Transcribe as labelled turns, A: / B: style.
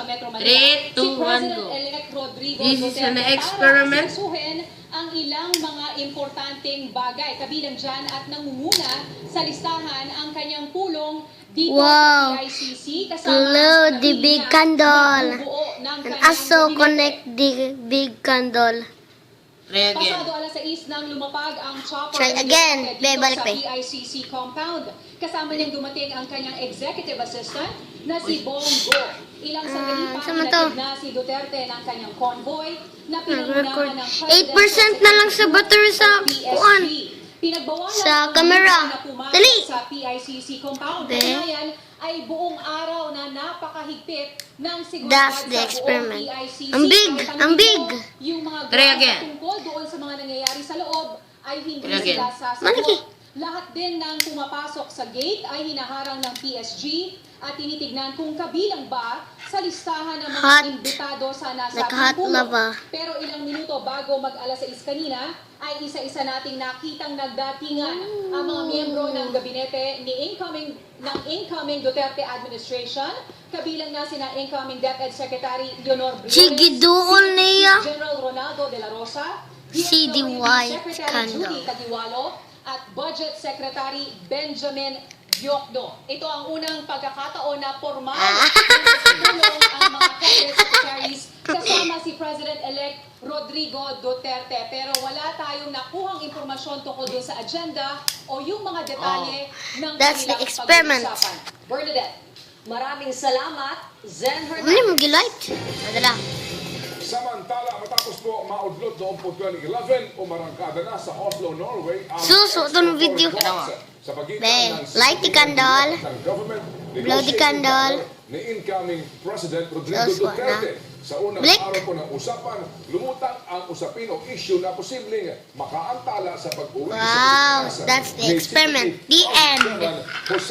A: sa Metro Manila,
B: 3, 2,
A: si
B: 1,
A: President-elect
B: go.
A: Rodrigo
B: This is
A: Duterte
B: an
A: para
B: experiment.
A: asikasuhin ang ilang mga importanteng bagay. Kabilang dyan at nangunguna sa listahan ang kanyang pulong dito
C: Wow.
A: sa PICC kasama
C: Hello,
A: ang
C: the big candle.
A: ng
C: And
A: kanyang
C: also
A: gabinete.
C: connect the big candle.
B: Try again.
A: Pasado alas 6 nang lumapag ang chopper
C: Try
A: ni
C: again.
A: Duterte dito
C: Bebalik
A: sa
C: pa eh.
A: PICC compound. Kasama niyang dumating ang kanyang executive assistant na si Bongo. Ilang sandali pa
C: sama to.
A: hinatid na si Duterte ng kanyang convoy na
C: Nag-record.
A: pinangunahan ng
C: 8% na lang sa battery sa kuan.
A: Pinagbawalan
C: Sa
A: ang
C: camera.
A: media na pumasok
C: Dali.
A: sa PICC compound.
C: Be.
A: Kanayan ay buong araw na napakahigpit ng seguridad
C: That's the
A: sa
C: experiment.
A: buong PICC.
C: Ang big,
A: Kahit
C: ang big.
A: Yung mga
B: Try
A: grasa
B: again.
A: tungkol doon sa mga nangyayari sa loob ay hindi
B: Try again.
A: sila sasagot.
C: Malaki.
A: Lahat din ng pumapasok sa gate ay hinaharang ng PSG at tinitignan kung kabilang ba sa listahan ng mga
C: Hot.
A: imbitado sa
C: Like
A: nasabing
C: hot
A: pulong.
C: lava.
A: Pero ilang minuto bago mag-alas 6 kanina, ay isa-isa nating nakitang nagdatingan ang mga miyembro ng gabinete ng incoming Duterte administration. Kabilang na sina incoming DepEd Secretary Leonor Briones,
C: Sige, doon niya.
A: General Ronaldo de la Rosa,
C: See the
A: DSWD
C: white
A: Secretary
C: candle.
A: Judy Tagiwalo, at Budget Secretary Benjamin Diokno. Ito ang unang pagkakataon na formal tulong ang mga cabinet secretaries kasama si President-elect Rodrigo Duterte. Pero wala tayong nakuhang impormasyon tungkol doon sa agenda o yung mga detalye ng
C: That's the
A: kanilang
C: experiment.
A: pag-uusapan. Bernadette, maraming salamat. Zen
C: Ano
A: Hernandez.
C: yung mag-light? Madala.
D: Samantala, matapos po maudlot noong 2011, umarangkada na sa Oslo, Norway ang
C: Suso, ito ng video.
D: sa pagitan
C: Be,
D: ng
C: light the candle.
D: ng government
C: Blow the candle.
D: ni incoming President Rodrigo
C: That's what,
D: Duterte. Sa unang
C: Blink.
D: araw po ng usapan, lumutang ang usapin o issue na posibleng makaantala sa pag-uwi
C: Wow,
D: sa Pilipinas
C: that's the
D: ni
C: experiment.
D: Executive
C: The end.
D: Chairman Jose